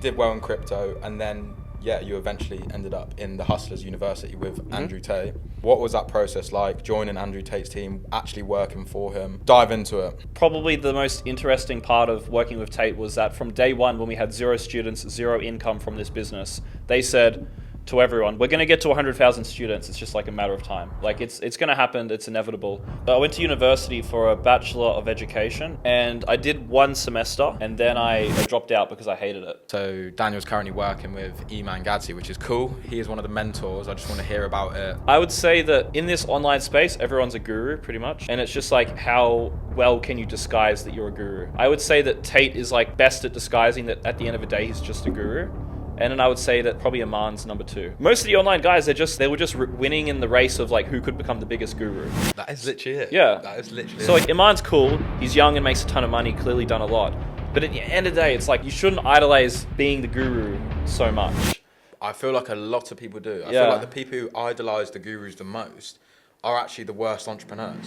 did well in crypto, and then you eventually ended up in the Hustlers University with Andrew Tate. What was that process like, joining Andrew Tate's team, actually working for him? Dive into it. Probably the most interesting part of working with Tate was that from day one, when we had 0 students, 0 income from this business, they said to everyone, we're going to get to 100,000 students. It's just like a matter of time. Like it's going to happen. It's inevitable. I went to university for a Bachelor of Education, and I did 1 semester, and then I dropped out because I hated it. So Daniel's currently working with Gadzi, which is cool. He is one of the mentors. I just want to hear about it. I would say that in this online space, everyone's a guru pretty much. And it's just like, how well can you disguise that you're a guru? I would say that Tate is like best at disguising that at the end of the day, he's just a guru. And then I would say that probably Aman's number 2. Most of the online guys, they were just winning in the race of like who could become the biggest guru. That is literally it. Yeah. That is literally so it. Like Aman's cool. He's young and makes a ton of money, clearly done a lot. But at the end of the day, it's like you shouldn't idolize being the guru so much. I feel like a lot of people do. I feel like the people who idolize the gurus the most are actually the worst entrepreneurs.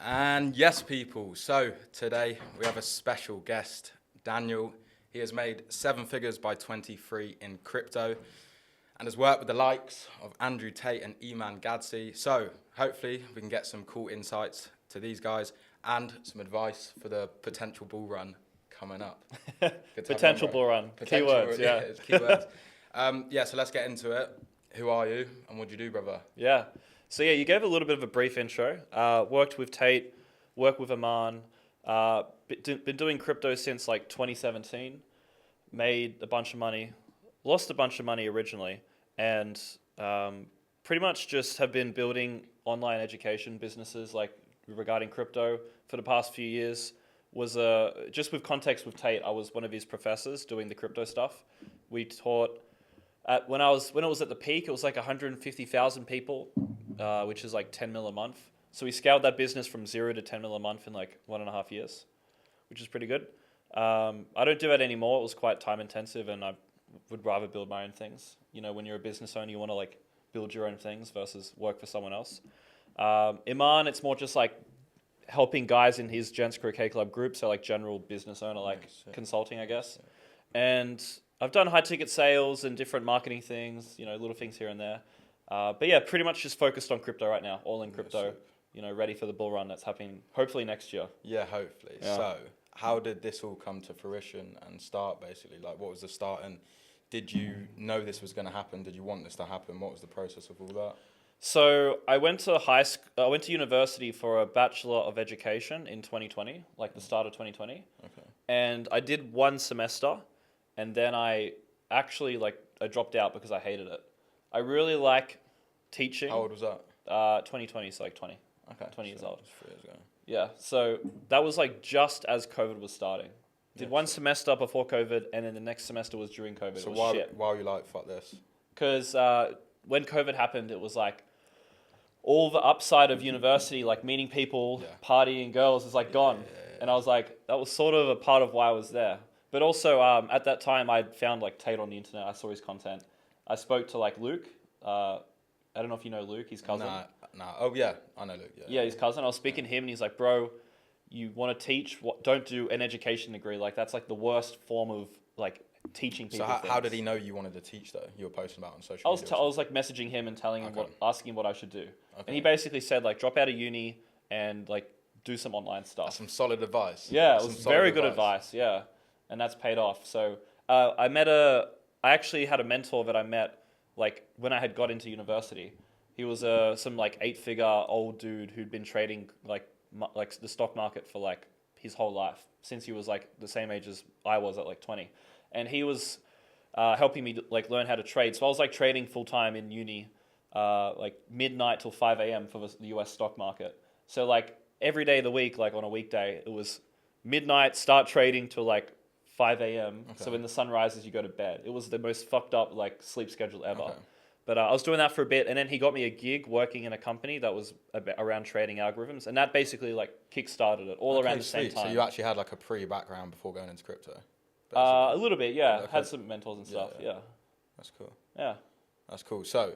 And yes, people, so today we have a special guest, Daniel. He has made 7 figures by 23 in crypto and has worked with the likes of Andrew Tate and Gadzi. So hopefully we can get some cool insights to these guys and some advice for the potential bull run coming up. Potential bull run. Keywords, yeah. Keywords. So let's get into it. Who are you and what do you do, brother? Yeah. So yeah, you gave a little bit of a brief intro. Worked with Tate, worked with Aman. Been doing crypto since like 2017. Made a bunch of money, lost a bunch of money originally, and pretty much just have been building online education businesses like regarding crypto for the past few years. Was just with context with Tate, I was one of his professors doing the crypto stuff. We taught when it was at the peak, it was like 150,000 people, which is like 10 mil a month. So we scaled that business from 0 to 10 mil a month in like 1.5 years, which is pretty good. I don't do it anymore. It was quite time intensive, and I would rather build my own things. You know, when you're a business owner, you want to like build your own things versus work for someone else. Iman, it's more just like helping guys in his Gents Croquet Club group, so like general business owner, like consulting, I guess. And I've done high ticket sales and different marketing things, you know, little things here and there. But yeah, pretty much just focused on crypto right now, all in crypto. You know, ready for the bull run that's happening hopefully next year. Yeah, hopefully. Yeah. So how did this all come to fruition and start, basically? Like, what was the start, and did you know this was going to happen? Did you want this to happen? What was the process of all that? So I went to university for a Bachelor of Education in 2020, like the start of 2020. Okay. And I did 1 semester, and then I dropped out because I hated it. I really like teaching. How old was that? 2020, so like 20. Okay. 20 years old. 3 years ago. Yeah, so that was like just as COVID was starting. Did 1 semester before COVID, and then the next semester was during COVID. So why were you like, fuck this? Because when COVID happened, it was like all the upside of university, like meeting people, partying, girls, is like gone. Yeah. And I was like, that was sort of a part of why I was there. But also at that time, I'd found like Tate on the internet. I saw his content. I spoke to like Luke. I don't know if you know Luke, his cousin. Nah. Oh yeah, I know Luke. Yeah, his cousin. I was speaking to him, and he's like, bro, you want to teach? Don't do an education degree. Like that's like the worst form of like teaching people. So how did he know you wanted to teach though? You were posting about it on social media. I was like messaging him and telling him asking him what I should do. Okay. And he basically said like drop out of uni and like do some online stuff. That's some solid advice. Yeah, it was very good advice. Yeah, and that's paid off. So I actually had a mentor that I met like when I had got into university. He was some like 8-figure old dude who'd been trading like the stock market for like his whole life since he was like the same age as I was at like 20, and he was helping me like learn how to trade. So I was like trading full time in uni, like midnight till 5 a.m. for the US stock market. So like every day of the week, like on a weekday, it was midnight, start trading till like 5 a.m. Okay. So when the sun rises, you go to bed. It was the most fucked up like sleep schedule ever. Okay. But I was doing that for a bit, and then he got me a gig working in a company that was around trading algorithms, and that basically like kick-started it all around the same time. So you actually had like a pre-background before going into crypto? A little bit, yeah. Okay. Had some mentors and stuff, yeah. That's cool. Yeah. That's cool. So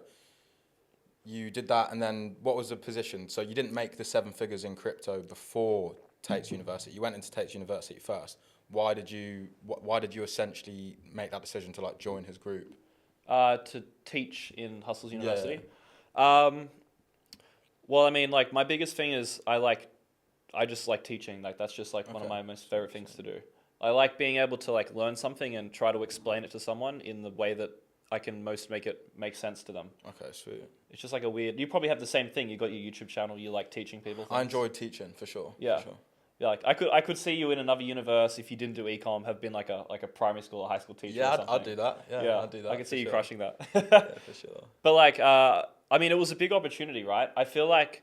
you did that, and then what was the position? So you didn't make the 7 figures in crypto before Tate's University. You went into Tate's University first. why did you essentially make that decision to like join his group? To teach in Hustlers University. Well, I mean, like my biggest thing is I just like teaching. Like that's just like one of my most favorite things to do. I like being able to like learn something and try to explain it to someone in the way that I can most make it make sense to them. Okay, sweet. It's just like a weird. You probably have the same thing. You got your YouTube channel. You like teaching people things. I enjoy teaching for sure. Yeah. For sure. Yeah, like I could see you in another universe if you didn't do ecom, have been like a primary school or high school teacher. Yeah, or something. I'd do that. Yeah, I'd do that. I could see you crushing that. Yeah, for sure. But like, I mean, it was a big opportunity, right? I feel like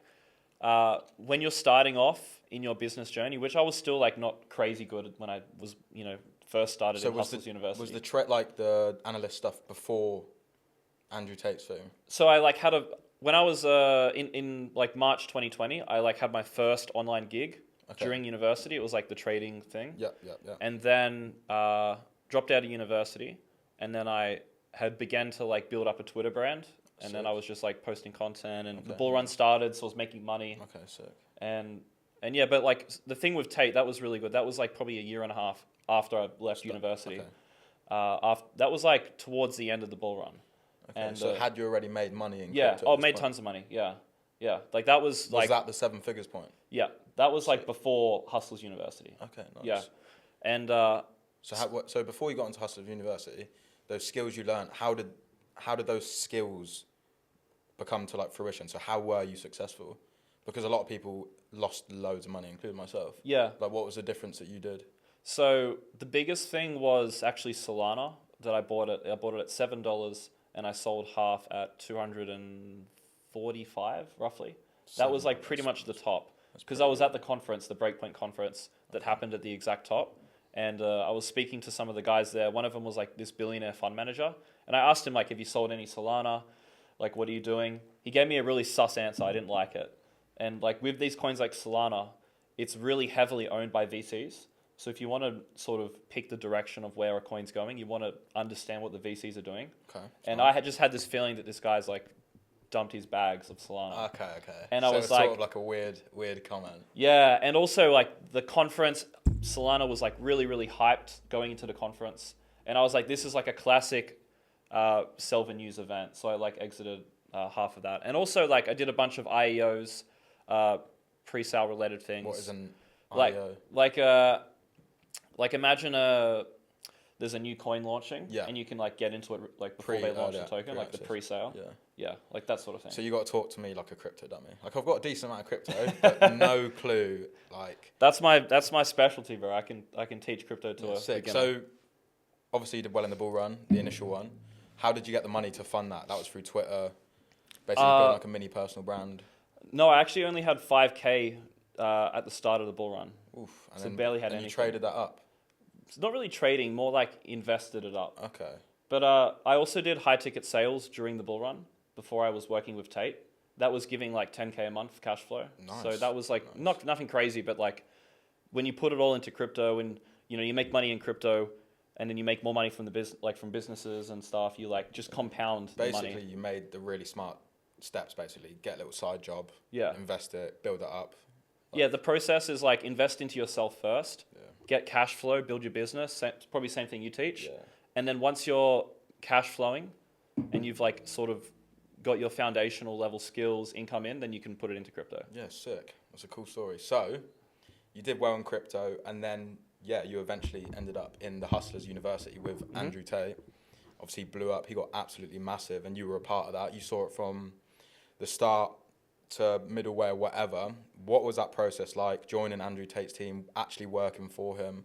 when you're starting off in your business journey, which I was still like not crazy good when I was, first started in Hustlers University. Was the analyst stuff before Andrew Tate's thing? So I like when I was in like March 2020, I like had my first online gig. During university. It was like the trading thing. Yeah. And then dropped out of university, and then I had began to like build up a Twitter brand, and then I was just like posting content, and the bull run started, so I was making money. Okay, sick. And yeah, but like the thing with Tate, that was really good. That was like probably a year and a half after I left university. Okay. That was like towards the end of the bull run. Okay, and so had you already made money in yeah, crypto? made tons of money. Yeah. Like that was like. Was that the 7 figures point? Yeah. That was like before Hustlers University. Okay, nice. Yeah, and so before you got into Hustlers University, those skills you learned, how did those skills become to like fruition? So how were you successful? Because a lot of people lost loads of money, including myself. Yeah. Like, what was the difference that you did? So the biggest thing was actually Solana that I bought it. I bought it at $7, and I sold half at 245 roughly. That was like pretty much the top. Because I was at the conference, the Breakpoint conference that happened at the exact top. And I was speaking to some of the guys there. One of them was like this billionaire fund manager. And I asked him like, have you sold any Solana? Like, what are you doing? He gave me a really sus answer. I didn't like it. And like with these coins like Solana, it's really heavily owned by VCs. So if you want to sort of pick the direction of where a coin's going, you want to understand what the VCs are doing. Okay. And I had just had this feeling that this guy's like dumped his bags of Solana. Okay. And so I was it's like, sort of like a weird comment. Yeah, and also like the conference, Solana was like really, really hyped going into the conference, and I was like, this is like a classic sell the news event. So I like exited half of that, and also like I did a bunch of IEOs, pre-sale related things. What is an IEO? Like imagine there's a new coin launching, and you can like get into it like before they launch the token, like the pre-sale. Yeah, like that sort of thing. So you got to talk to me like a crypto dummy. Like I've got a decent amount of crypto, but no clue. Like that's my specialty, bro. I can teach crypto to a beginner. So obviously you did well in the bull run, the initial one. How did you get the money to fund that? That was through Twitter, basically building like a mini personal brand. No, I actually only had 5K at the start of the bull run. Oof, and so then, barely had and anything. You traded that up? It's not really trading, more like invested it up. Okay. But I also did high ticket sales during the bull run before I was working with Tate. That was giving like 10K a month cash flow. Nice. So that was like nothing crazy, but like when you put it all into crypto and you make money in crypto and then you make more money from from businesses and stuff, you like just compound the money. Basically, you made the really smart steps. Basically, get a little side job. Yeah. Invest it, build it up. Yeah, the process is like invest into yourself first, get cash flow, build your business. Probably same thing you teach. Yeah. And then once you're cash flowing and you've like sort of got your foundational level skills, income in, then you can put it into crypto. Yeah, sick. That's a cool story. So you did well in crypto, and then you eventually ended up in the Hustlers University with Andrew Tate. Obviously blew up. He got absolutely massive, and you were a part of that. You saw it from the start to middleware, whatever. What was that process like, joining Andrew Tate's team, actually working for him?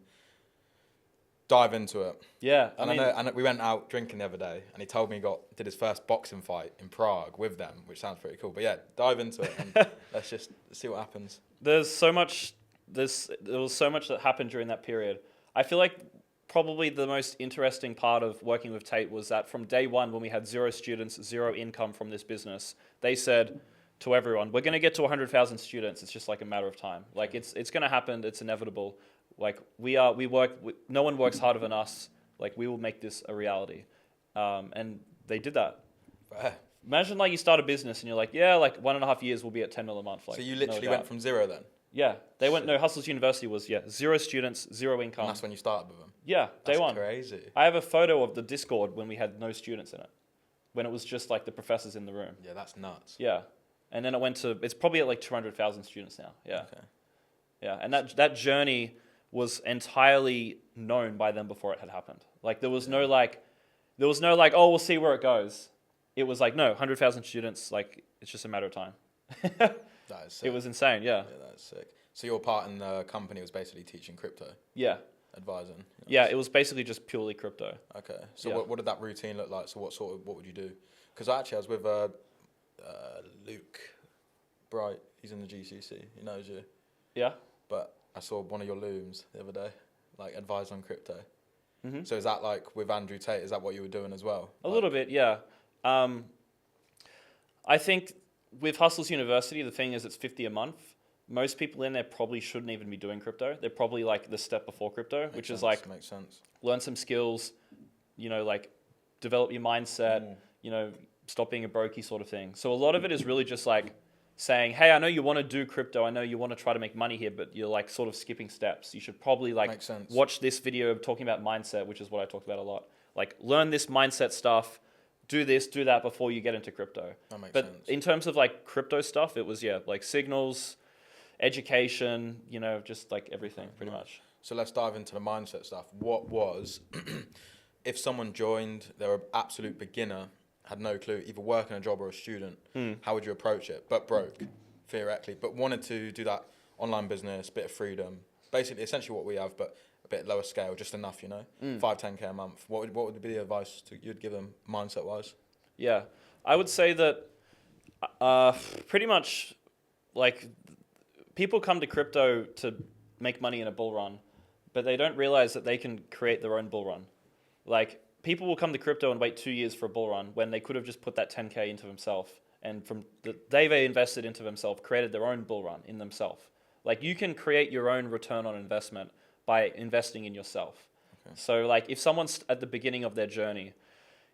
Dive into it. Yeah, I know we went out drinking the other day, and he told me he did his first boxing fight in Prague with them, which sounds pretty cool. But yeah, dive into it and let's just see what happens. There was so much that happened during that period. I feel like probably the most interesting part of working with Tate was that from day one, when we had 0 students, 0 income from this business, they said to everyone, we're going to get to 100,000 students. It's just like a matter of time. Like it's going to happen. It's inevitable. Like no one works harder than us. Like we will make this a reality. And they did that. Fair. Imagine like you start a business and you're like, yeah, like 1.5 years we'll be at 10 mil a month. Like, so you literally went from 0 then? Yeah, they went. No, Hustles University was 0 students, 0 income. And that's when you started with them. Yeah, day one. That's crazy. I have a photo of the Discord when we had no students in it, when it was just like the professors in the room. Yeah, that's nuts. Yeah, and then it went to. It's probably at like 200,000 students now. Yeah, Okay. yeah, and that journey was entirely known by them before it had happened. Like there was no like, oh, we'll see where it goes. It was like, no, 100,000 students. Like it's just a matter of time. That is sick. It was insane. Yeah. Yeah, that's sick. So your part in the company was basically teaching crypto, Yeah. advising. Yeah, it was basically just purely crypto. Okay. So Yeah. what did that routine look like? So what would you do? Because actually I was with Luke Bright. He's in the GCC. He knows you. Yeah. But I saw one of your looms the other day, like advise on crypto. Mm-hmm. So is that like with Andrew Tate? Is that what you were doing as well? A little bit, yeah. I think with Hustles University, the thing is it's 50 a month. Most people in there probably shouldn't even be doing crypto. They're probably like the step before crypto, which is like makes sense. learn some skills, like develop your mindset, stop being a brokey sort of thing. So a lot of it is really just like saying, hey, I know you want to do crypto. I know you want to try to make money here, but you're like sort of skipping steps. You should probably like watch this video talking about mindset, which is what I talked about a lot. Like learn this mindset stuff, do this, do that before you get into crypto. That makes but sense. in terms of like crypto stuff, it was, like signals, education, just like everything pretty much. So let's dive into the mindset stuff. What was, if someone joined, they're an absolute beginner, had no clue, either working a job or a student, how would you approach it? But broke, theoretically, but wanted to do that online business, bit of freedom, basically essentially what we have, but a bit lower scale, just enough, 5-10K a month. What would be the advice you'd give them mindset wise? Yeah, I would say that pretty much like people come to crypto to make money in a bull run, but they don't realize that they can create their own bull run. Like people will come to crypto and wait 2 years for a bull run when they could have just put that 10K into themselves, and from they invested into themselves, created their own bull run in themselves. Like you can create your own return on investment by investing in yourself. Okay. So like if someone's at the beginning of their journey,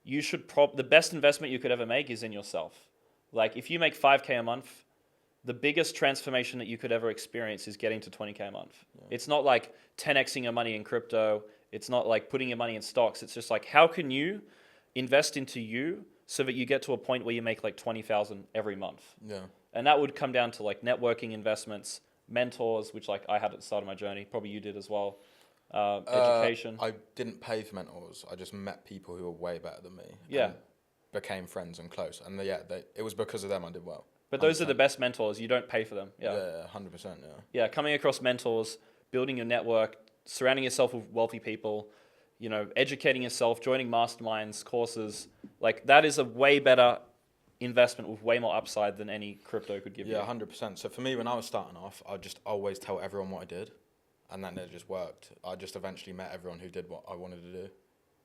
you should the best investment you could ever make is in yourself. Like if you make 5K a month, the biggest transformation that you could ever experience is getting to 20K a month. Yeah. It's not like 10xing your money in crypto. It's not like putting your money in stocks. It's just like, how can you invest into you so that you get to a point where you make like 20,000 every month? Yeah. And that would come down to like networking investments, mentors, which like I had at the start of my journey. Probably you did as well. Education. I didn't pay for mentors. I just met people who were way better than me. Yeah. And became friends and close. And it was because of them I did well. But those 100%. Are the best mentors. You don't pay for them. Yeah. Yeah, 100%. Yeah. Yeah, coming across mentors, building your network, surrounding yourself with wealthy people, educating yourself, joining masterminds, courses. Like that is a way better investment with way more upside than any crypto could give you. Yeah, 100%. So for me, when I was starting off, I just always tell everyone what I did, and then it just worked. I just eventually met everyone who did what I wanted to do.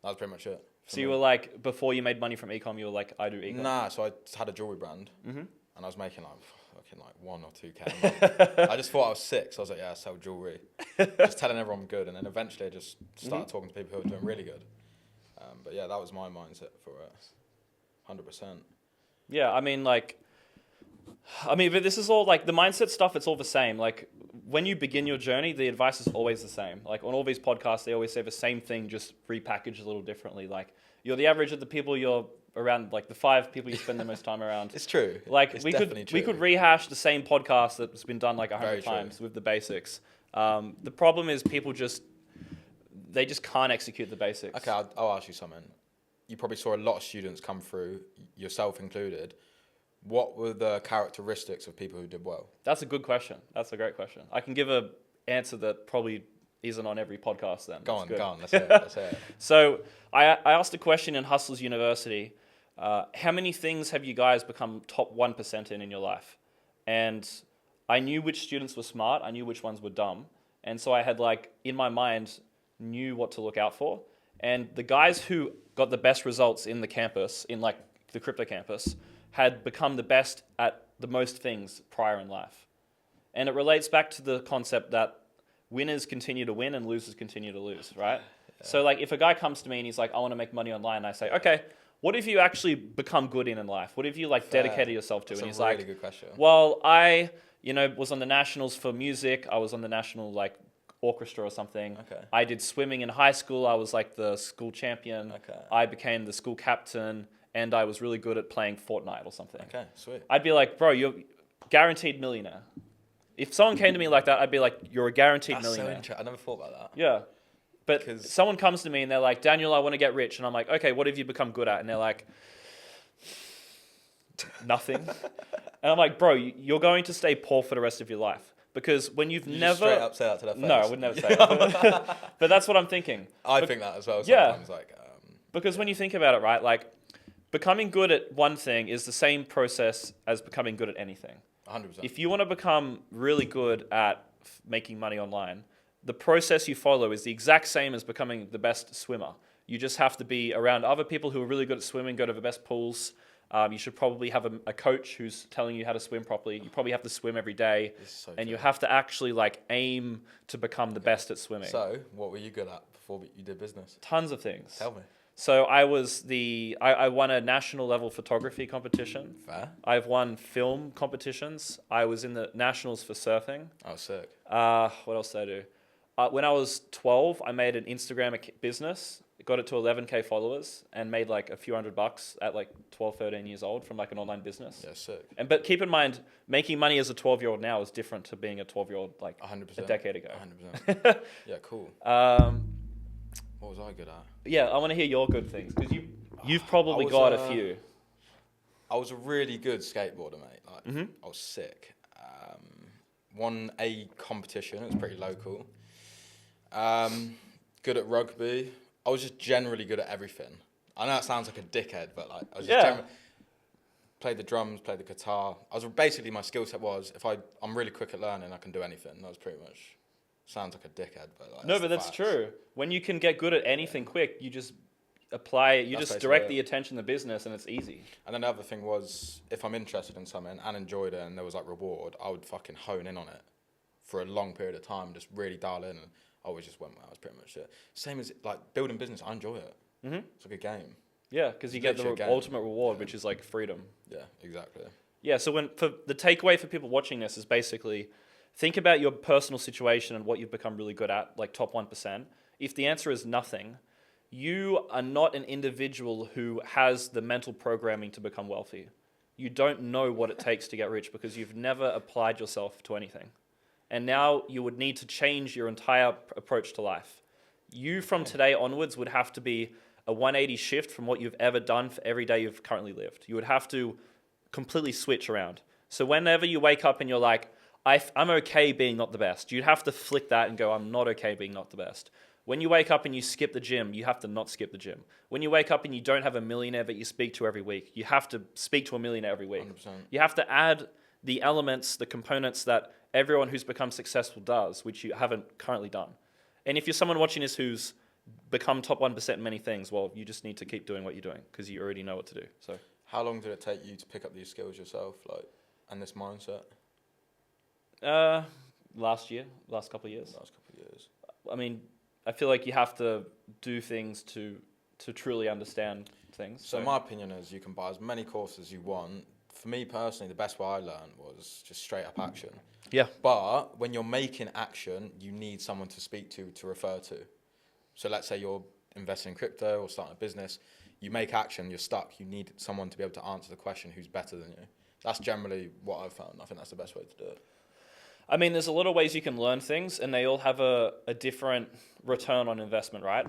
That was pretty much it. So you were like, before you made money from ecom, you were like, I do ecom? Nah, so I had a jewelry brand, and I was making like 1 or 2K a month. I just thought I was sick, so I was like, yeah, I sell jewelry. Just telling everyone I'm good, and then eventually I just started talking to people who were doing really good. But yeah, that was my mindset for it, 100%. Yeah, but this is all like the mindset stuff, it's all the same. Like when you begin your journey, the advice is always the same. Like on all these podcasts, they always say the same thing, just repackaged a little differently. Like you're the average of the people you're around, like the 5 people you spend the most time around. It's true. Like we could rehash the same podcast that's been done like 100 times with the basics. The problem is people they just can't execute the basics. Okay, I'll ask you something. You probably saw a lot of students come through, yourself included. What were the characteristics of people who did well? That's a good question. That's a great question. I can give an answer that probably isn't on every podcast then. Go on. Let's hear it. So I asked a question in Hustles University. How many things have you guys become top 1% in your life? And I knew which students were smart. I knew which ones were dumb. And so I had in my mind, knew what to look out for. And the guys who got the best results in the campus, in the crypto campus, had become the best at the most things prior in life. And it relates back to the concept that winners continue to win and losers continue to lose, right? Yeah. So if a guy comes to me and he's like, I want to make money online, and I say, okay, what have you actually become good in life? What have you dedicated yourself to? That's and he's a really good question. Well, I was on the nationals for music. I was on the national like orchestra or something. Okay. I did swimming in high school. I was like the school champion. Okay. I became the school captain, and I was really good at playing Fortnite or something. Okay, sweet. I'd be like, bro, you're guaranteed millionaire. If someone came to me like that, I'd be like, you're a guaranteed That's millionaire. so interesting. I never thought about that. Yeah. But 'Cause- someone comes to me and they're like, Daniel, I want to get rich. And I'm like, okay, what have you become good at? And they're like, nothing. And I'm like, bro, you're going to stay poor for the rest of your life. Because when you've You never... just straight up say that to their face. No, I would never say that. But that's what I'm thinking. I think that as well Yeah. sometimes. Like, Because when you think about it, right, like becoming good at one thing is the same process as becoming good at anything. 100%. If you want to become really good at making money online, the process you follow is the exact same as becoming the best swimmer. You just have to be around other people who are really good at swimming, go to the best pools. You should probably have a coach who's telling you how to swim properly. You probably have to swim every day. And you have to actually like aim to become the best at swimming. So, what were you good at before you did business? Tons of things. Tell me. So I won a national level photography competition. Fair. I've won film competitions. I was in the nationals for surfing. Oh, sick. What else did I do? When I was 12, I made an Instagram business, got it to 11K followers, and made like a few $100 at like 12, 13 years old from like an online business. Yeah, sick. But keep in mind, making money as a 12-year-old now is different to being a 12-year-old like 100%. a decade ago. 100%. Yeah, cool. What was I good at? Yeah, I want to hear your good things because you've probably I was, got a few. I was a really good skateboarder, mate. Like, I was sick. Won a competition. It was pretty local. Good at rugby. I was just generally good at everything. I know it sounds like a dickhead, but like I was just played the drums, played the guitar. Basically my skill set was I'm really quick at learning, I can do anything. That was pretty much sounds like a dickhead, but like, No, but that's true. When you can get good at anything quick, you just apply it. You just direct the attention to business, and it's easy. And then the other thing was, if I'm interested in something and enjoyed it, and there was like reward, I would fucking hone in on it for a long period of time, just really dial in, and I always just went. That was pretty much it. Same as like building business, I enjoy it. It's like a game. Yeah, because you get the ultimate reward, which is like freedom. Yeah, exactly. Yeah, so for the takeaway for people watching this is basically think about your personal situation and what you've become really good at, like top 1%. If the answer is nothing, you are not an individual who has the mental programming to become wealthy. You don't know what it takes to get rich because you've never applied yourself to anything. And now you would need to change your entire approach to life. You from today onwards would have to be a 180 shift from what you've ever done for every day you've currently lived. You would have to completely switch around. So whenever you wake up and you're like, I'm okay being not the best, you'd have to flick that and go, I'm not okay being not the best. When you wake up and you skip the gym, you have to not skip the gym. When you wake up and you don't have a millionaire that you speak to every week, you have to speak to a millionaire every week. 100%. You have to add the elements, the components that everyone who's become successful does, which you haven't currently done. And if you're someone watching this who's become top 1% in many things, well, you just need to keep doing what you're doing because you already know what to do. So, how long did it take you to pick up these skills yourself, like, and this mindset? Last couple of years. I mean, I feel like you have to do things to truly understand things. So my opinion is you can buy as many courses as you want. For me personally, the best way I learned was just straight up action. Yeah. But when you're making action, you need someone to speak to refer to. So let's say you're investing in crypto or starting a business. You make action, you're stuck. You need someone to be able to answer the question, who's better than you. That's generally what I've found. I think that's the best way to do it. I mean, there's a lot of ways you can learn things, and they all have a different return on investment, right?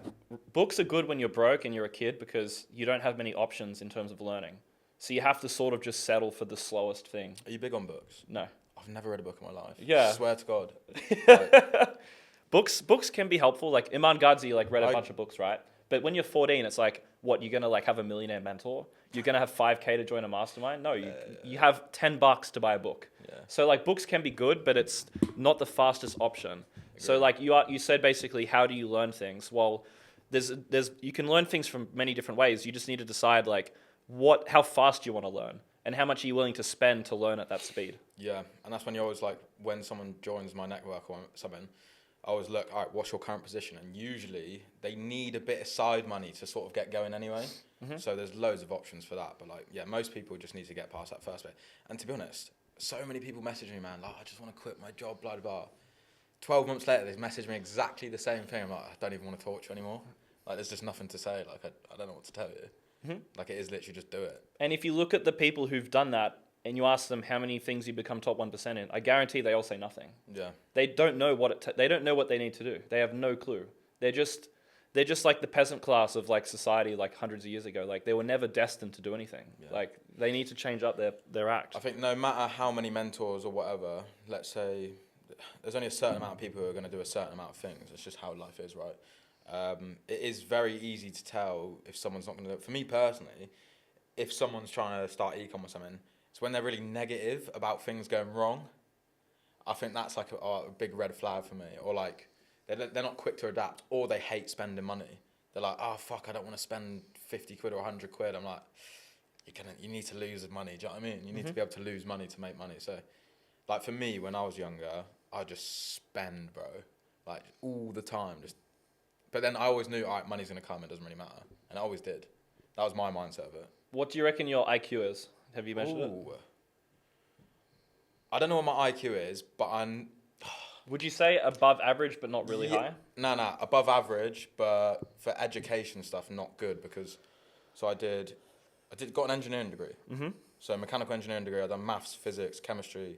Books are good when you're broke and you're a kid because you don't have many options in terms of learning. So you have to sort of just settle for the slowest thing. Are you big on books? No. I've never read a book in my life. Yeah. I swear to God. Books can be helpful. Like Iman Gadzhi read a bunch of books, right? But when you're 14, it's like, what, you're going to have a millionaire mentor? You're going to have 5K to join a mastermind? No, you have $10 to buy a book. Yeah. So books can be good, but it's not the fastest option. Agreed. So you said basically, how do you learn things? Well, you can learn things from many different ways. You just need to decide how fast you want to learn and how much are you willing to spend to learn at that speed. Yeah, and that's when you always when someone joins my network or something, I always look, all right, what's your current position? And usually they need a bit of side money to sort of get going anyway. Mm-hmm. So there's loads of options for that. But most people just need to get past that first bit. And to be honest, so many people message me, man, like, I just want to quit my job, blah, blah, blah. 12 months later, they message me exactly the same thing. I'm like, I don't even want to talk to you anymore. Like, there's just nothing to say. Like, I don't know what to tell you. Mm-hmm. Like, it is literally just do it. And if you look at the people who've done that and you ask them how many things you become top 1% in, I guarantee they all say nothing. Yeah. They don't know they don't know what they need to do. They have no clue. They're just like the peasant class of like society like hundreds of years ago. Like they were never destined to do anything. Yeah. Like they need to change up their act. I think no matter how many mentors or whatever, let's say there's only a certain amount of people who are going to do a certain amount of things. It's just how life is, right? It is very easy to tell if someone's not going to do it. For me personally, if someone's trying to start e-com or something, it's when they're really negative about things going wrong. I think that's like a big red flag for me. Or like they're not quick to adapt, or they hate spending money. They're like, oh fuck, I don't want to spend 50 quid or 100 quid. I'm like, you need to lose money. Do you know what I mean? You need to be able to lose money to make money. So, like for me, when I was younger, I just spend, bro, like all the time. But then I always knew, all right, money's gonna come. It doesn't really matter, and I always did. That was my mindset of it. What do you reckon your IQ is? Have you mentioned it? I don't know what my IQ is, but I'm... Would you say above average, but not really high? No, above average, but for education stuff, not good because... So I got an engineering degree. Mm-hmm. So mechanical engineering degree. I've done maths, physics, chemistry,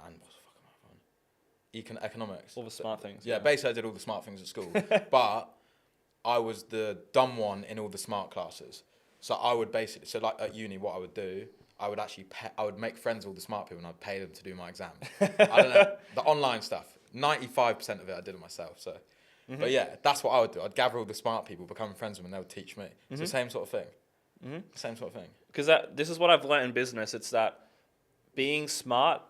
and what the fuck am I on? Economics. All the smart things. Yeah, basically I did all the smart things at school. But I was the dumb one in all the smart classes. So I would basically... So like at uni, what I would do... I would actually I would make friends with all the smart people and I'd pay them to do my exams. I don't know, the online stuff, 95% of it I did it myself. So, But yeah, that's what I would do. I'd gather all the smart people, become friends with them, and they would teach me. It's the same sort of thing. Mm-hmm. Same sort of thing. Because this is what I've learned in business. It's that being smart,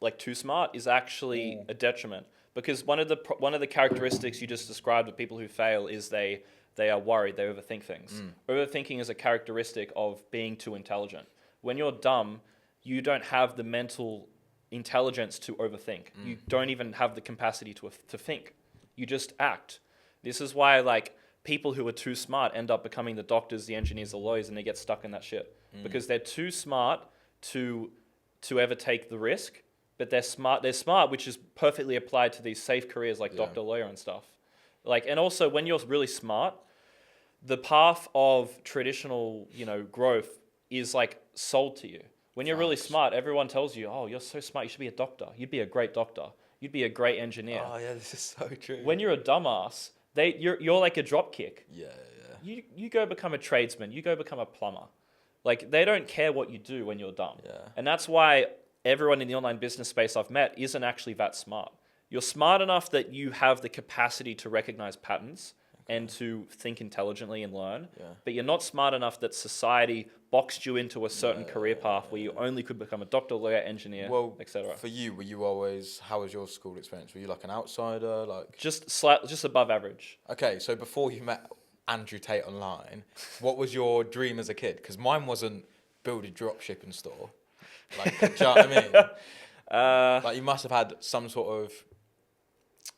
like too smart, is actually a detriment. Because one of the characteristics you just described of people who fail is they are worried, they overthink things. Overthinking is a characteristic of being too intelligent. When you're dumb, you don't have the mental intelligence to overthink. You don't even have the capacity to think. You just act. This is why like people who are too smart end up becoming the doctors, the engineers, the lawyers, and they get stuck in that shit. Because they're too smart to ever take the risk, but they're smart, which is perfectly applied to these safe careers like doctor, lawyer, and stuff. Like, and also when you're really smart, the path of traditional, growth is like sold to you. When you're really smart, everyone tells you, oh, you're so smart, you should be a doctor. You'd be a great doctor. You'd be a great engineer. Oh yeah, this is so true. When you're a dumbass, you're like a dropkick. Yeah. You go become a tradesman. You go become a plumber. Like, they don't care what you do when you're dumb. Yeah. And that's why everyone in the online business space I've met isn't actually that smart. You're smart enough that you have the capacity to recognize patterns and to think intelligently and learn, but you're not smart enough that society boxed you into a certain career path where you only could become a doctor, lawyer, engineer, etc. For you, how was your school experience? Were you like an outsider? Like just above average. Okay, so before you met Andrew Tate online, what was your dream as a kid? Because mine wasn't build a drop shipping store. Like, do you know what I mean? Like, you must have had some sort of...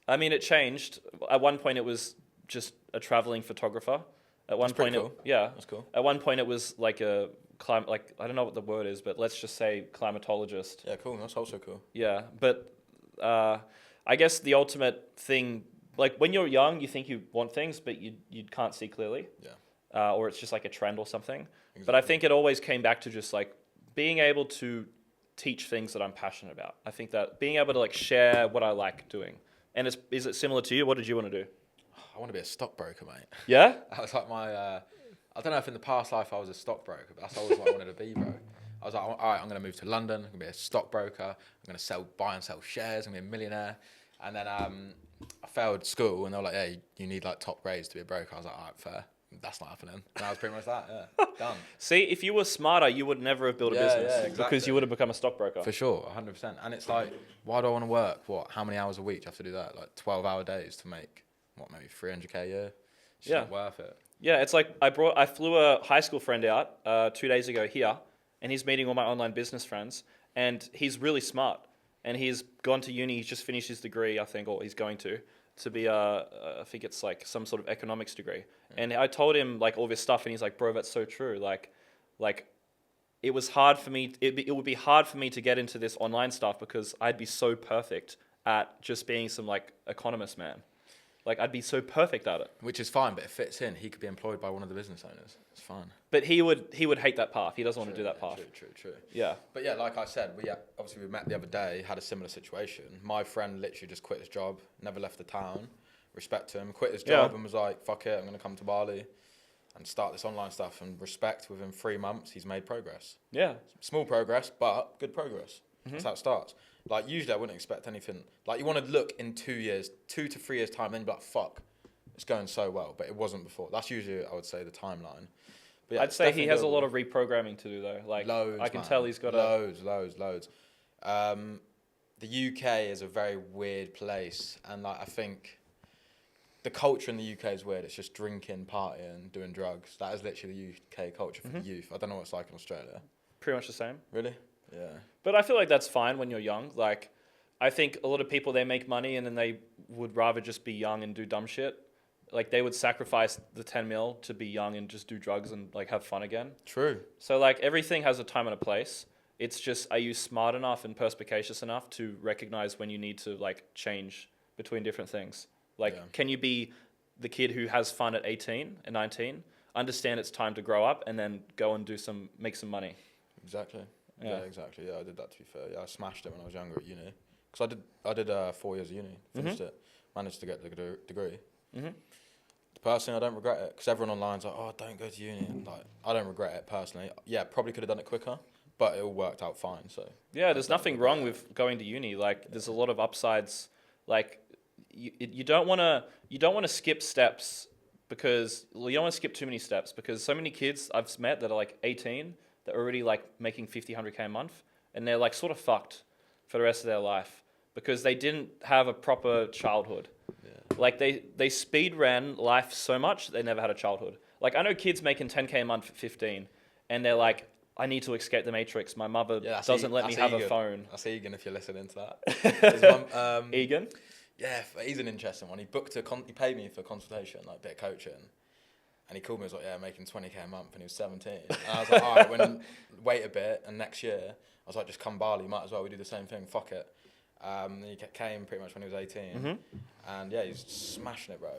I mean, it changed. At one point, it was just a traveling photographer. At one point, cool. That's cool. At one point, it was like I don't know what the word is, but let's just say climatologist. Yeah, cool. That's also cool. Yeah, but I guess the ultimate thing, like when you're young, you think you want things, but you can't see clearly. Yeah. Or it's just like a trend or something. Exactly. But I think it always came back to just like being able to teach things that I'm passionate about. I think that being able to like share what I like doing. And is it similar to you? What did you want to do? I want to be a stockbroker, mate. Yeah? That was like my... I don't know if in the past life I was a stockbroker, but that's always what I wanted to be, bro. I was like, all right, I'm going to move to London. I'm going to be a stockbroker. I'm going to buy and sell shares. I'm going to be a millionaire. And then I failed school, and they were like, yeah, you need like top grades to be a broker. I was like, all right, fair. That's not happening. And that was pretty much that, yeah. Done. See, if you were smarter, you would never have built a business. Yeah, exactly. Because you would have become a stockbroker. For sure, 100%. And it's like, why do I want to work? How many hours a week do you have to do that? Like 12-hour days to make, maybe 300K a year? It's not worth it. Yeah, it's like I flew a high school friend out 2 days ago here, and he's meeting all my online business friends, and he's really smart. And he's gone to uni, he's just finished his degree, I think, or he's going to be, I think it's like some sort of economics degree. Yeah. And I told him like all this stuff, and he's like, bro, that's so true. Like it was hard for me. It would be hard for me to get into this online stuff because I'd be so perfect at just being some like economist man. Like I'd be so perfect at it. Which is fine, but it fits in. He could be employed by one of the business owners. It's fine. But he would hate that path. He doesn't want to do that path. True. Yeah. But yeah, like I said, obviously we met the other day, had a similar situation. My friend literally just quit his job, never left the town. Respect to him. Quit his job and was like, fuck it, I'm going to come to Bali and start this online stuff. And respect, within 3 months, he's made progress. Yeah. Small progress, but good progress. That's how it starts. Like, usually I wouldn't expect anything. Like, you want to look in 2 years, 2 to 3 years' time, then you'd be like, fuck, it's going so well. But it wasn't before. That's usually, I would say, the timeline. But yeah, I'd say he has a lot of reprogramming to do, though. Like, loads, I can man. tell he's got loads. The UK is a very weird place. And, like, I think the culture in the UK is weird. It's just drinking, partying, doing drugs. That is literally the UK culture for the youth. I don't know what it's like in Australia. pretty much the same. Really? Yeah. But I feel like that's fine when you're young. Like, I think a lot of people, they make money and then they would rather just be young and do dumb shit. Like, they would sacrifice the 10 mil to be young and just do drugs and, like, have fun again. True. So, like, everything has a time and a place. It's just, are you smart enough and perspicacious enough to recognize when you need to, like, change between different things? Like, can you be the kid who has fun at 18 and 19, understand it's time to grow up, and then go and make some money? Exactly. Yeah, exactly. Yeah, I did that, to be fair. Yeah, I smashed it when I was younger at uni. Because I did 4 years of uni, finished it, managed to get the degree. Mm-hmm. Personally, I don't regret it, because everyone online's like, oh, don't go to uni. Like, I don't regret it personally. Yeah, probably could have done it quicker, but it all worked out fine. So yeah, there's nothing wrong with going to uni. Like, there's a lot of upsides. Like, you don't want to skip steps, because you don't want to skip too many steps, because so many kids I've met that are like 18, that are already like making 50, 100K a month, and they're like sort of fucked for the rest of their life because they didn't have a proper childhood. Like, they speed ran life so much, they never had a childhood. Like, I know kids making 10K a month at 15, and they're like, I need to escape the matrix. My mother doesn't let me have a phone. That's Egan, if you're listening to that. Egan? Yeah, he's an interesting one. He he paid me for consultation, like a bit of coaching. And he called me, he was like, yeah, making 20K a month, and he was 17. And I was like, all right, wait a bit, and next year, I was like, just come Bali, might as well, we do the same thing, fuck it. And he came pretty much when he was 18, and yeah, he's smashing it, bro.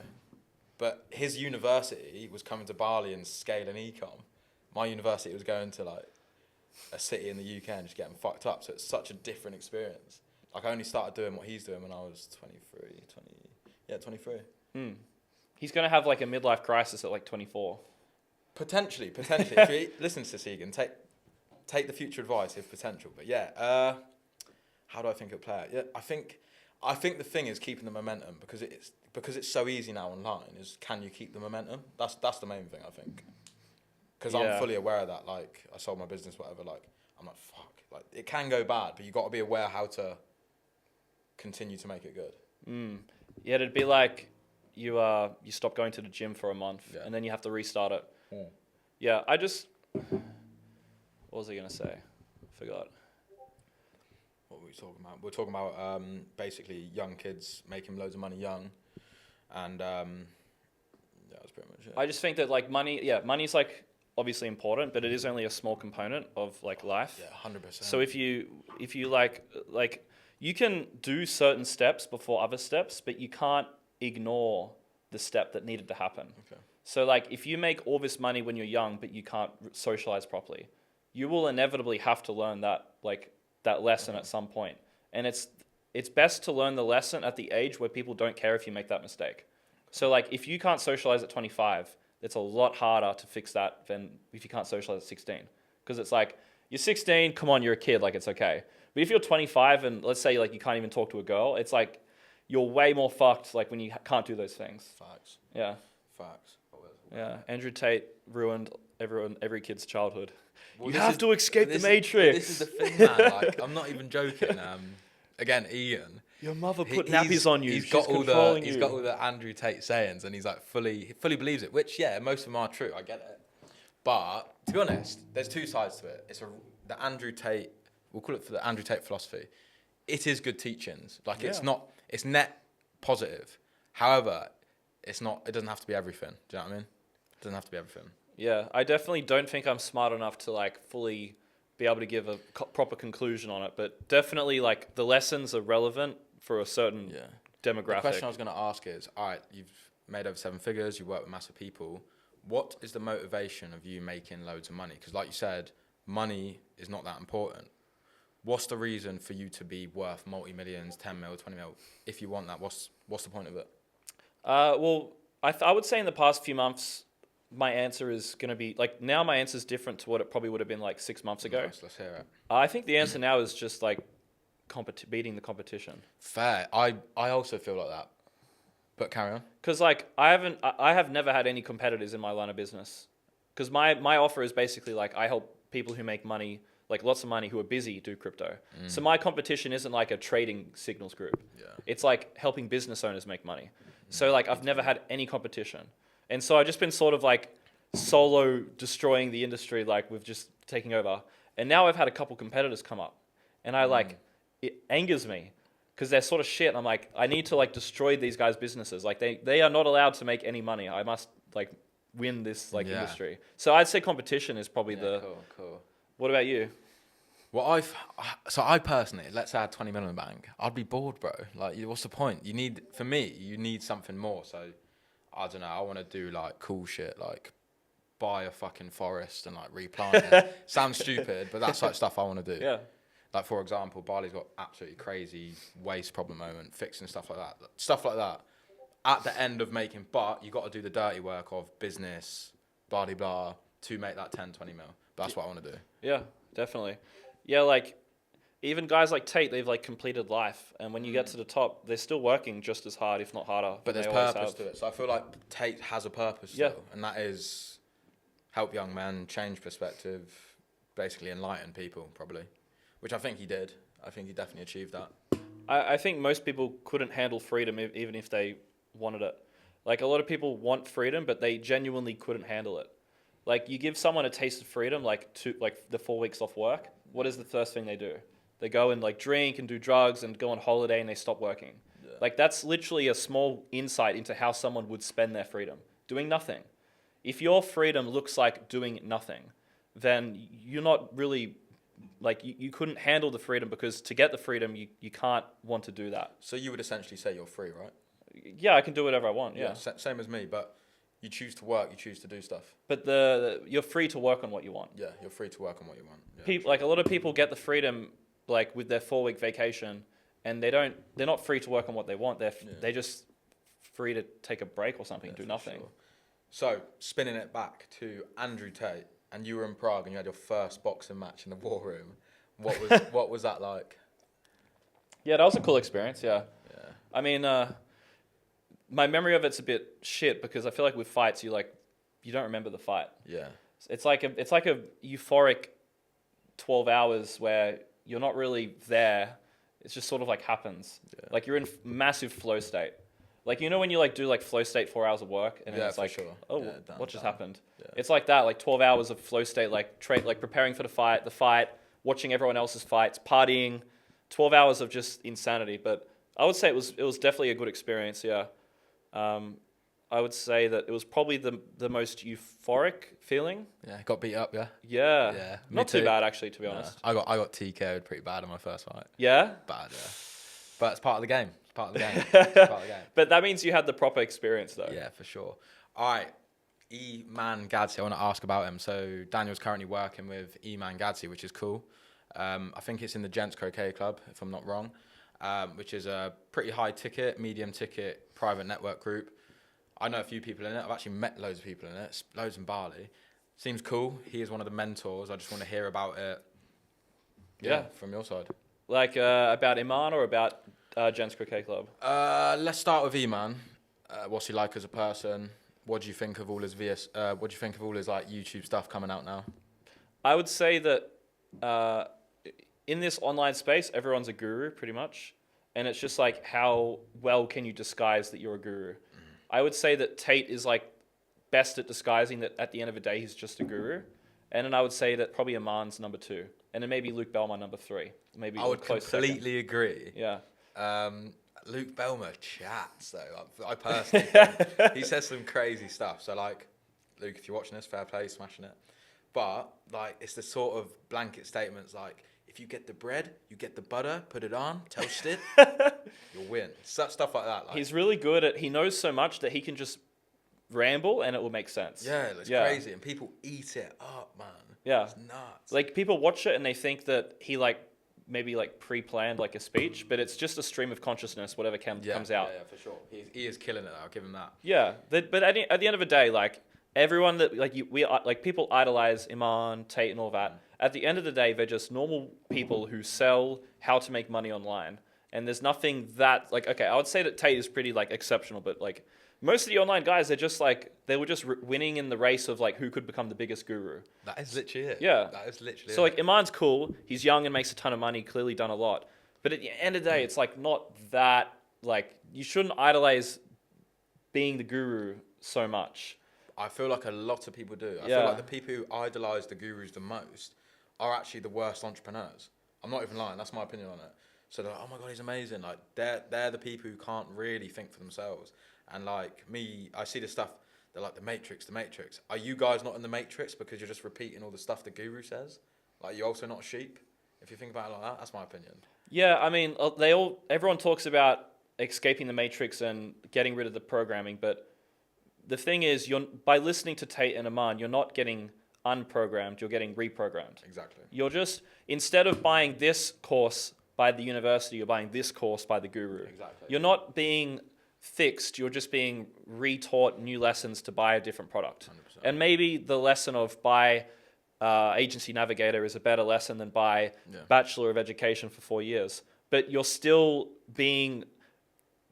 But his university was coming to Bali and scaling ecom. My university was going to like a city in the UK and just getting fucked up. So it's such a different experience. Like, I only started doing what he's doing when I was 23. He's going to have like a midlife crisis at like 24. Potentially. If you listen to this, Egan, take the future advice if potential. But yeah, how do I think it'll play out? Yeah, I think the thing is keeping the momentum, because it's so easy now online. Is, can you keep the momentum? That's the main thing, I think. Because I'm fully aware of that. Like, I sold my business, whatever. Like, I'm like, fuck. Like, it can go bad, but you got to be aware how to continue to make it good. Yeah, it'd be like you stop going to the gym for a month, and then you have to restart it. Yeah, what was I gonna say? Forgot. What were we talking about? We're talking about basically young kids making loads of money young, and that's pretty much it. I just think that like money's like obviously important, but it is only a small component of like life. Yeah, 100%. So if you like you can do certain steps before other steps, but you can't ignore the step that needed to happen. Okay. So like, if you make all this money when you're young, but you can't socialize properly, you will inevitably have to learn that lesson at some point. And it's best to learn the lesson at the age where people don't care if you make that mistake. So like, if you can't socialize at 25, it's a lot harder to fix that than if you can't socialize at 16. Because it's like, you're 16, come on, you're a kid, like, it's okay. But if you're 25 and let's say like you can't even talk to a girl, it's like you're way more fucked like when you can't do those things. Facts. Yeah. Facts. Yeah. Andrew Tate ruined every kid's childhood. Well, you have to escape the matrix. This is the thing, man. Like, I'm not even joking. Again, Ian. Your mother put nappies on you. He's got all the Andrew Tate sayings, and he's like fully believes it. Which, yeah, most of them are true. I get it. But to be honest, there's two sides to it. It's the Andrew Tate. We'll call it for the Andrew Tate philosophy. It is good teachings. Like, it's net positive. However, it doesn't have to be everything. Do you know what I mean? It doesn't have to be everything. Yeah, I definitely don't think I'm smart enough to like fully be able to give a proper conclusion on it. But definitely, like, the lessons are relevant for a certain demographic. The question I was going to ask is, all right, you've made over 7 figures, you work with massive people. What is the motivation of you making loads of money? Because like you said, money is not that important. What's the reason for you to be worth multi-millions, 10 mil, 20 mil? If you want that, what's the point of it? Well, I would say in the past few months, my answer is going to be, like, now my answer is different to what it probably would have been like 6 months ago. Nice, let's hear it. I think the answer now is just like beating the competition. Fair. I also feel like that. But carry on. Because like I have never had any competitors in my line of business. Because my offer is basically like I help people who make money, like lots of money, who are busy, do crypto. So my competition isn't like a trading signals group. Yeah. It's like helping business owners make money. So like I've never had any competition. And so I've just been sort of like solo destroying the industry, like with just taking over. And now I've had a couple competitors come up, and it angers me because they're sort of shit. I'm like, I need to like destroy these guys' businesses. Like they are not allowed to make any money. I must like win this like industry. So I'd say competition is probably Cool. What about you? Well, I personally, let's say I had 20 million in the bank, I'd be bored, bro. Like, what's the point? You need something more. So, I don't know, I want to do, like, cool shit, like, buy a fucking forest and, like, replant it. Sounds stupid, but that's, like, stuff I want to do. Yeah. Like, for example, Bali's got absolutely crazy waste problem moment, fixing stuff like that. Stuff like that. At the end of making, but you got to do the dirty work of business, blah, blah, blah, to make that 10, 20 mil. That's what I want to do. Yeah, definitely. Yeah, like even guys like Tate, they've like completed life, and when you get to the top, they're still working just as hard, if not harder. But there's purpose to it. So I feel like Tate has a purpose still, and that is help young men, change perspective, basically enlighten people, probably, which I think he did. I think he definitely achieved that. I think most people couldn't handle freedom even if they wanted it. Like a lot of people want freedom, but they genuinely couldn't handle it. Like you give someone a taste of freedom, like the 4 weeks off work. What is the first thing they do? They go and like drink and do drugs and go on holiday and they stop working. Yeah. Like that's literally a small insight into how someone would spend their freedom. Doing nothing. If your freedom looks like doing nothing, then you're not really, like you couldn't handle the freedom, because to get the freedom, you can't want to do that. So you would essentially say you're free, right? Yeah, I can do whatever I want, yeah. Same as me, but you choose to work, you choose to do stuff. But you're free to work on what you want. Yeah, you're free to work on what you want. Yeah, people, like a lot of people get the freedom like with their 4 week vacation, and they're not free to work on what they want. They're just free to take a break or something, do nothing. Sure. So spinning it back to Andrew Tate, and you were in Prague and you had your first boxing match in the war room. What was that like? Yeah, that was a cool experience. Yeah. I mean, my memory of it's a bit shit because I feel like with fights you don't remember the fight. Yeah. It's like a euphoric 12 hours where you're not really there. It's just sort of like happens. Yeah. Like you're in massive flow state. Like you know when you like do like flow state 4 hours of work and then it's like, what just happened? Yeah. It's like that, like 12 hours of flow state, like preparing for the fight, watching everyone else's fights, partying, 12 hours of just insanity. But I would say it was definitely a good experience. Yeah. I would say that it was probably the most euphoric feeling. Yeah, got beat up, yeah? Yeah. Yeah. Not too bad, actually, to be honest. I got TKO'd pretty bad in my first fight. Yeah? Bad, yeah. But it's part of the game. It's part of the game. But that means you had the proper experience, though. Yeah, for sure. All right. E-Man Gadsy, I want to ask about him. So Daniel's currently working with E-Man Gadsy, which is cool. I think it's in the Gents Croquet Club, if I'm not wrong, which is a pretty high ticket, medium ticket, private network group. I know a few people in it. I've actually met loads of people in it. Loads in Bali. Seems cool. He is one of the mentors. I just want to hear about it. Yeah, from your side. Like about Iman or about Gents Croquet Club? Let's start with Iman. What's he like as a person? What do you think of all his what do you think of all his like YouTube stuff coming out now? I would say that in this online space, everyone's a guru pretty much, and it's just like how well can you disguise that you're a guru. I would say that Tate is like best at disguising that at the end of the day he's just a guru, and then I would say that probably Iman's number 2, and then maybe Luke Belma number 3. Maybe I would completely agree. Yeah. Luke Belma chats though. I personally think he says some crazy stuff. So like, Luke, if you're watching this, fair play, smashing it. But like, it's the sort of blanket statements like, if you get the bread, you get the butter, put it on, toast it, you'll win. Stuff like that. Like, He's really good at. He knows so much that he can just ramble and it will make sense. yeah, it's crazy, and people eat it up, man. Yeah, It's nuts. like people watch it and they think that he like maybe like pre-planned like a speech, but it's just a stream of consciousness, whatever comes out. Yeah, for sure. He is killing it. I'll give him that. Yeah, but at the end of the day, like everyone that like people idolize Iman, Tate, and all that. At the end of the day, they're just normal people who sell how to make money online, and there's nothing that like okay, I would say that Tate is pretty like exceptional, but like most of the online guys, they're just like they were just winning in the race of like who could become the biggest guru. That is literally it. Yeah, that is literally. So like Iman's cool. He's young and makes a ton of money. Clearly done a lot. But at the end of the day, it's like not that like you shouldn't idolize being the guru so much. I feel like a lot of people do. I feel like the people who idolize the gurus the most are actually the worst entrepreneurs. I'm not even lying. That's my opinion on it. So they're like, oh my God, he's amazing. Like they're the people who can't really think for themselves. And like me, I see the stuff. They're like the Matrix, the Matrix. Are you guys not in the Matrix because you're just repeating all the stuff the guru says? Like you're also not sheep. If you think about it like that, that's my opinion. Yeah, I mean, everyone talks about escaping the Matrix and getting rid of the programming, but the thing is, by listening to Tate and Iman, you're not getting unprogrammed, you're getting reprogrammed. Exactly. You're just, instead of buying this course by the university, you're buying this course by the guru. Exactly. You're not being fixed, you're just being retaught new lessons to buy a different product. 100%. And maybe the lesson of buy Agency Navigator is a better lesson than buy Bachelor of Education for 4 years. But you're still being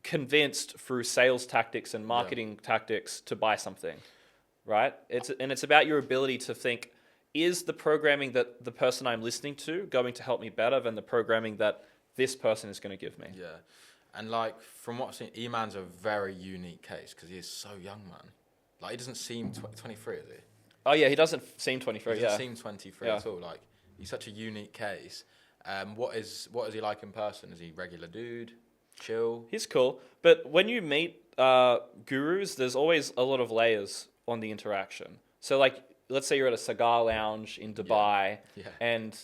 convinced through sales tactics and marketing tactics to buy something, right? It's about your ability to think, is the programming that the person I'm listening to going to help me better than the programming that this person is going to give me? Yeah. And like from what I've seen, Iman's a very unique case because he is so young, man. Like he doesn't seem 23, is he? Oh yeah, he doesn't seem 23. He doesn't seem 23 at all. Like he's such a unique case. What is he like in person? Is he regular dude? Chill? He's cool, but when you meet gurus, there's always a lot of layers on the interaction. So like, let's say you're at a cigar lounge in Dubai, and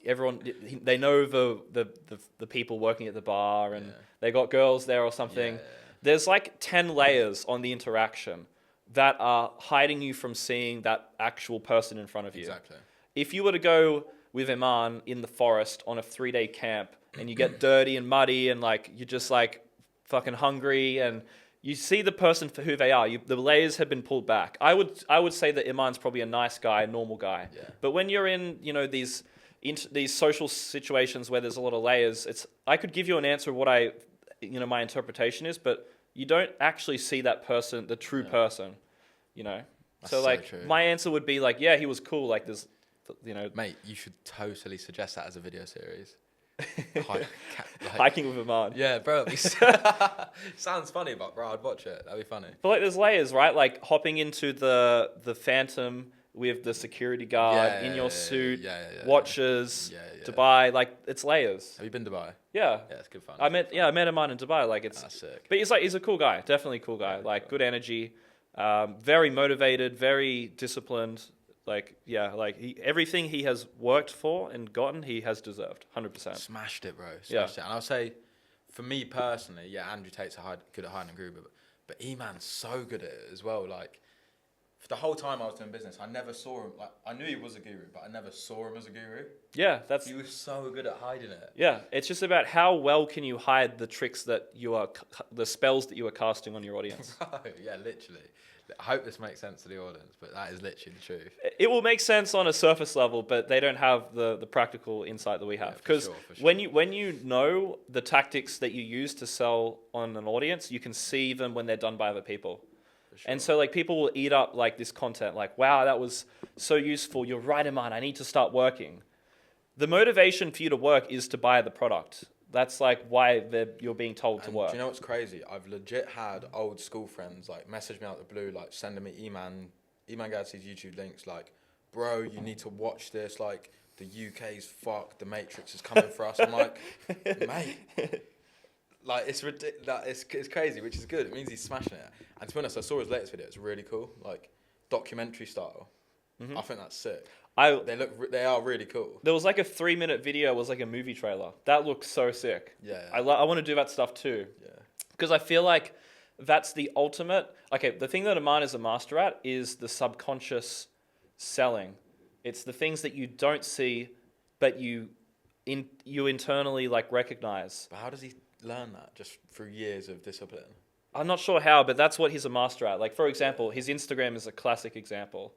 everyone they know the people working at the bar, and they got girls there or something. There's like 10 layers on the interaction that are hiding you from seeing that actual person in front of you. Exactly. If you were to go with Iman in the forest on a 3-day camp and you get dirty and muddy and like you're just like fucking hungry and you see the person for who they are, the layers have been pulled back. I would say that Iman's probably a nice guy, a normal guy. Yeah. But when you're in, these social situations where there's a lot of layers, I could give you an answer of what my interpretation is, but you don't actually see that person, the true person, That's so like true. My answer would be like, yeah, he was cool. Like there's, Mate, you should totally suggest that as a video series. Hiking with Iman. Yeah, bro. Sounds funny, but bro, I'd watch it. That'd be funny. But like, there's layers, right? Like hopping into the Phantom with the security guard in your suit, watches, Dubai. Like it's layers. Have you been to Dubai? Yeah. Yeah, it's good fun. I met Iman in Dubai. Like that's sick. But he's a cool guy. Definitely a cool guy. Like good energy, very motivated, very disciplined. Everything he has worked for and gotten, he has deserved, 100%. Smashed it, bro. Smashed it. And I'll say, for me personally, Andrew Tate's good at hiding a guru, but Iman's so good at it as well. Like, for the whole time I was doing business, I never saw him. Like, I knew he was a guru, but I never saw him as a guru. Yeah, he was so good at hiding it. Yeah, it's just about how well can you hide the tricks that the spells that you are casting on your audience. Yeah, literally. I hope this makes sense to the audience, but that is literally the truth. It will make sense on a surface level, but they don't have the practical insight that we have. Because when you know the tactics that you use to sell on an audience, you can see them when they're done by other people. And so like people will eat up like this content, like, wow, that was so useful. You're right, Iman. I need to start working. The motivation for you to work is to buy the product. That's like why you're being told to work. Do you know what's crazy? I've legit had old school friends like message me out of the blue, like sending me Iman Gadsby's YouTube links, like, bro, you need to watch this. Like, the UK's fucked. The Matrix is coming for us. I'm like, mate, like it's ridiculous. It's crazy, which is good. It means he's smashing it. And to be honest, I saw his latest video. It's really cool, like documentary style. Mm-hmm. I think that's sick. I They are really cool. There was like a 3-minute video. It was like a movie trailer. That looked so sick. Yeah. I want to do that stuff too. Yeah. Because I feel like that's the ultimate. Okay, the thing that Aman is a master at is the subconscious selling. It's the things that you don't see, but you internally like recognize. But how does he learn that? Just through years of discipline? I'm not sure how, but that's what he's a master at. Like, for example, his Instagram is a classic example.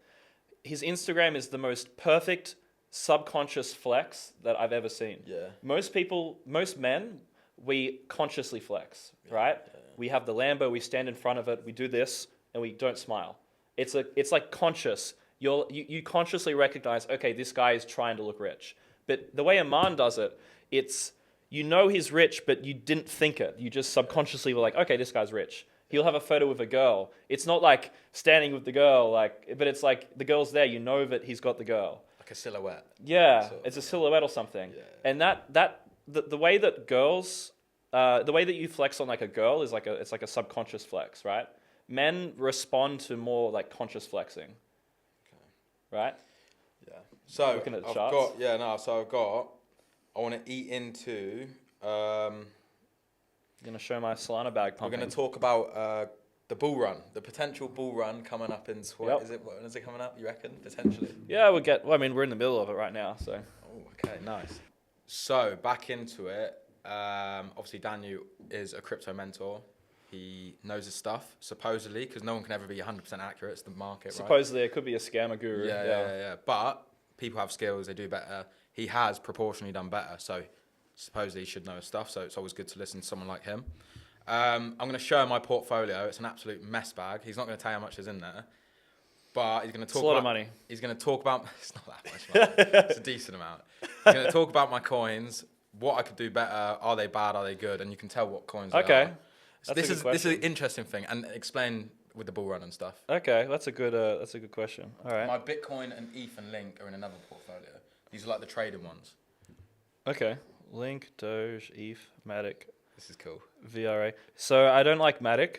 His Instagram is the most perfect subconscious flex that I've ever seen. Yeah. Most men, we consciously flex, right? Yeah. We have the Lambo, we stand in front of it, we do this, and we don't smile. It's like conscious. You consciously recognize, okay, this guy is trying to look rich. But the way Aman does it, it's, you know he's rich, but you didn't think it. You just subconsciously were like, okay, this guy's rich. He'll have a photo with a girl. It's not like standing with the girl, but it's like the girl's there. You know that he's got the girl. Like a silhouette. Yeah, it's a silhouette or something. Yeah. And the way that girls, the way that you flex on like a girl is it's like a subconscious flex, right? Men respond to more like conscious flexing. Okay. Right? Yeah. So I want to eat into. I'm going to show my Solana bag pumping. We're going to talk about the bull run, the potential bull run coming up in when is it coming up, you reckon, potentially? Yeah, we're in the middle of it right now, so. Oh, okay, nice. So, back into it. Obviously, Daniel is a crypto mentor. He knows his stuff, supposedly, because no one can ever be 100% accurate. It's the market, supposedly, it could be a scammer guru. Yeah. But people have skills, they do better. He has proportionally done better, so supposedly he should know his stuff, so it's always good to listen to someone like him. I'm going to show him my portfolio. It's an absolute mess bag. He's not going to tell you how much is in there, but he's going to talk about... It's a lot of money. He's going to talk about... It's not that much money. It's a decent amount. He's going to talk about my coins, what I could do better, are they bad, are they good, and you can tell what coins they are. So this is an interesting thing, and explain with the bull run and stuff. Okay, that's a good question. All right. My Bitcoin and ETH and Link are in another portfolio. These are like the trading ones. Okay. Link, Doge, ETH, Matic. This is cool. VRA. So I don't like Matic.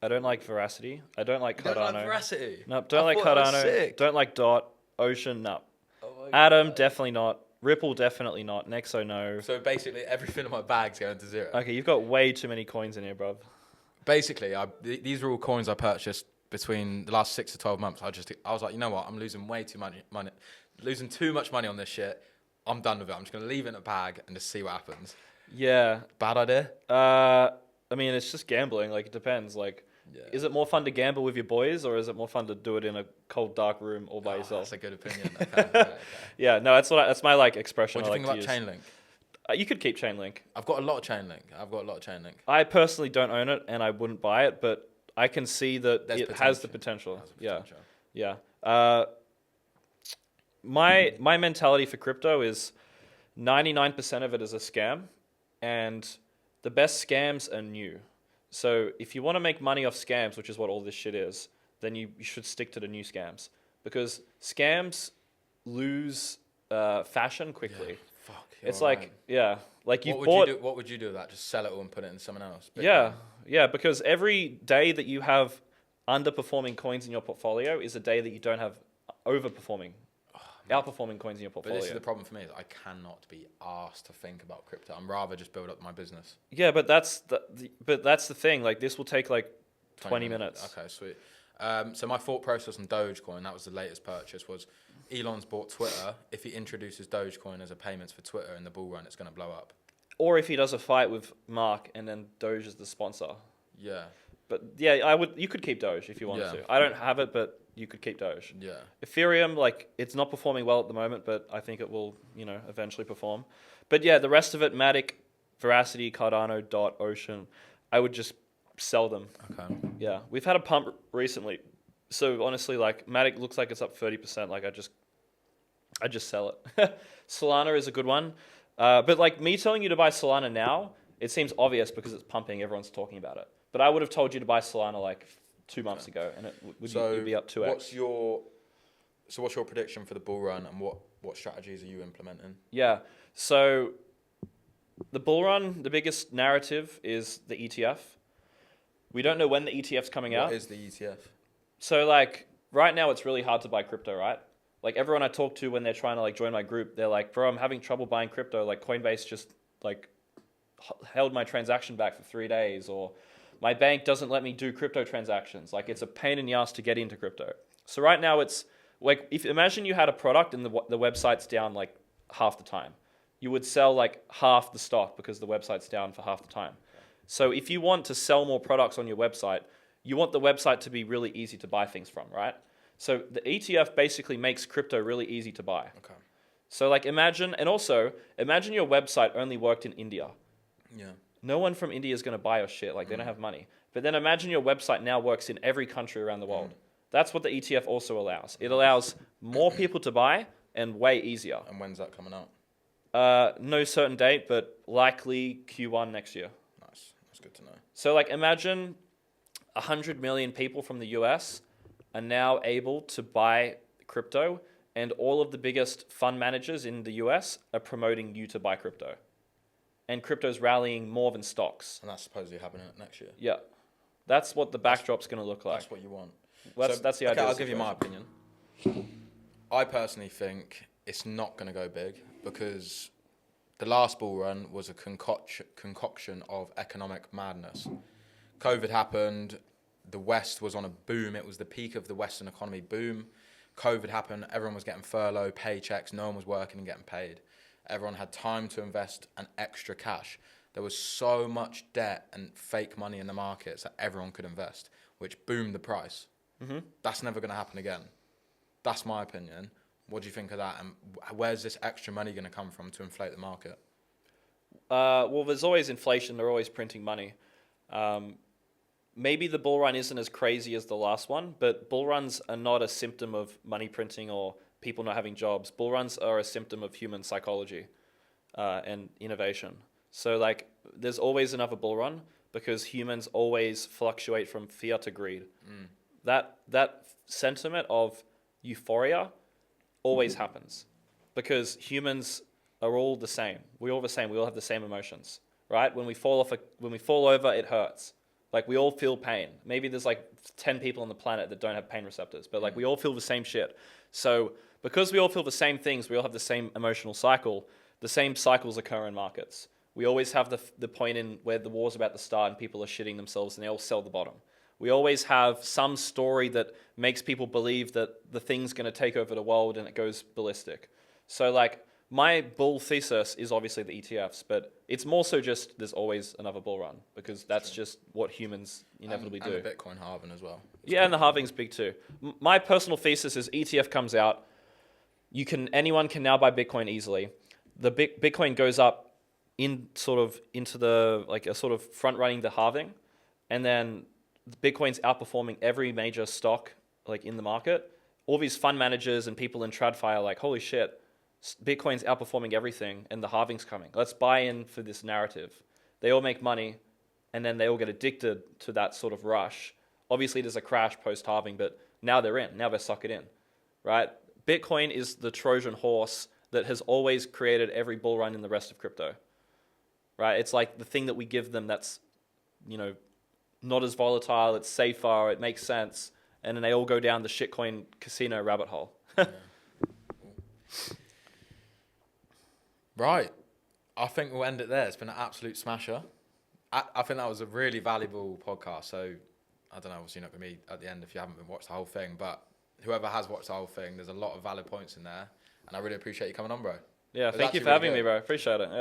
I don't like Veracity. I don't like Cardano. You don't like Veracity? Nope, don't like Cardano. Don't like Dot. Ocean, no. Oh Atom, definitely not. Ripple, definitely not. Nexo, no. So basically everything in my bag's going to zero. Okay, you've got way too many coins in here, bruv. Basically, these are all coins I purchased between the last 6 to 12 months. I was like, you know what? I'm losing way too much money. Losing too much money on this shit. I'm done with it. I'm just going to leave it in a bag and just see what happens. Yeah. Bad idea? I mean, it's just gambling. Like, it depends. Like, is it more fun to gamble with your boys, or is it more fun to do it in a cold, dark room all by yourself? That's a good opinion. Okay. Yeah, no, that's my like expression. What do you think about Chainlink? You could keep Chainlink. I've got a lot of Chainlink. I personally don't own it, and I wouldn't buy it, but I can see that it has the potential. Yeah. My mentality for crypto is 99% of it is a scam, and the best scams are new. So if you want to make money off scams, which is what all this shit is, then you should stick to the new scams, because scams lose fashion quickly. Yeah, it's like right. Yeah, like you What would you do with that? Just sell it all and put it in someone else? Yeah, because every day that you have underperforming coins in your portfolio is a day that you don't have outperforming coins in your portfolio. But this is the problem for me, is I cannot be asked to think about crypto. I'm rather just build up my business. Yeah, but that's the thing. Like, this will take like 20 minutes. Okay, sweet. So my thought process on Dogecoin, that was the latest purchase, was Elon's bought Twitter. If he introduces Dogecoin as a payments for Twitter in the bull run, it's going to blow up. Or if he does a fight with Mark and then Doge is the sponsor. Yeah. But yeah, you could keep Doge if you wanted to. I don't have it, but you could keep Doge. Yeah. Ethereum, like, it's not performing well at the moment, but I think it will, eventually perform. But yeah, the rest of it, Matic, Veracity, Cardano, Dot, Ocean, I would just sell them. Okay. Yeah. We've had a pump recently. So honestly, like, Matic looks like it's up 30%. Like, I just sell it. Solana is a good one. But like, me telling you to buy Solana now, it seems obvious because it's pumping. Everyone's talking about it. But I would have told you to buy Solana like 2 months ago, and you'd be up 2x. What's your prediction for the bull run, and what strategies are you implementing? Yeah. So the bull run, the biggest narrative is the ETF. We don't know when the ETF's coming out. What is the ETF? So like, right now it's really hard to buy crypto, right? Like everyone I talk to when they're trying to like join my group, they're like, bro, I'm having trouble buying crypto. Like Coinbase just like held my transaction back for 3 days, or my bank doesn't let me do crypto transactions. Like it's a pain in the ass to get into crypto. So right now it's like, if imagine you had a product and the website's down like half the time. You would sell like half the stock because the website's down for half the time. So if you want to sell more products on your website, you want the website to be really easy to buy things from, right? So the ETF basically makes crypto really easy to buy. Okay. So like imagine your website only worked in India. Yeah. No one from India is going to buy your shit. Like they don't have money. But then imagine your website now works in every country around the world. That's what the ETF also allows. It allows more people to buy and way easier. And when's that coming out? No certain date, but likely Q1 next year. Nice. That's good to know. So like imagine 100 million people from the US are now able to buy crypto, and all of the biggest fund managers in the US are promoting you to buy crypto. And crypto's rallying more than stocks. And that's supposedly happening next year. Yeah. That's what the backdrop's going to look like. That's what you want. That's the idea. Okay, I'll give you my opinion. I personally think it's not going to go big because the last bull run was a concoction of economic madness. COVID happened. The West was on a boom. It was the peak of the Western economy boom. COVID happened. Everyone was getting furlough, paychecks. No one was working and getting paid. Everyone had time to invest and extra cash. There was so much debt and fake money in the markets that everyone could invest, which boomed the price. Mm-hmm. That's never going to happen again. That's my opinion. What do you think of that? And where's this extra money going to come from to inflate the market? Well, there's always inflation. They're always printing money. Maybe the bull run isn't as crazy as the last one, but bull runs are not a symptom of money printing or people not having jobs. Bull runs are a symptom of human psychology and innovation. So like there's always another bull run because humans always fluctuate from fear to greed. That sentiment of euphoria always happens because humans are all the same. We're all the same. We all have the same emotions, right? When we fall over, it hurts. Like we all feel pain. Maybe there's like 10 people on the planet that don't have pain receptors, but like we all feel the same shit. So because we all feel the same things, we all have the same emotional cycle. The same cycles occur in markets. We always have the point in where the war's about to start and people are shitting themselves and they all sell the bottom. We always have some story that makes people believe that the thing's going to take over the world and it goes ballistic. So like my bull thesis is obviously the ETFs, but it's more so just there's always another bull run because that's just what humans inevitably do. And the Bitcoin halving as well. Yeah, and the halving's big too. My personal thesis is ETF comes out, anyone can now buy Bitcoin easily. The Bitcoin goes up into the like a sort of front running the halving, and then Bitcoin's outperforming every major stock like in the market. All these fund managers and people in TradFi are like, holy shit, Bitcoin's outperforming everything and the halving's coming. Let's buy in for this narrative. They all make money and then they all get addicted to that sort of rush. Obviously there's a crash post-halving, but now they're in. Now they're sucking in, right? Bitcoin is the Trojan horse that has always created every bull run in the rest of crypto, right? It's like the thing that we give them that's, not as volatile, it's safer, it makes sense, and then they all go down the shitcoin casino rabbit hole. Right. I think we'll end it there. It's been an absolute smasher. I think that was a really valuable podcast. So, I don't know, obviously you're not going to be at the end if you haven't watched the whole thing, but whoever has watched the whole thing, there's a lot of valid points in there, and I really appreciate you coming on, bro. Yeah, thank you for having me, bro. Appreciate it. Yeah.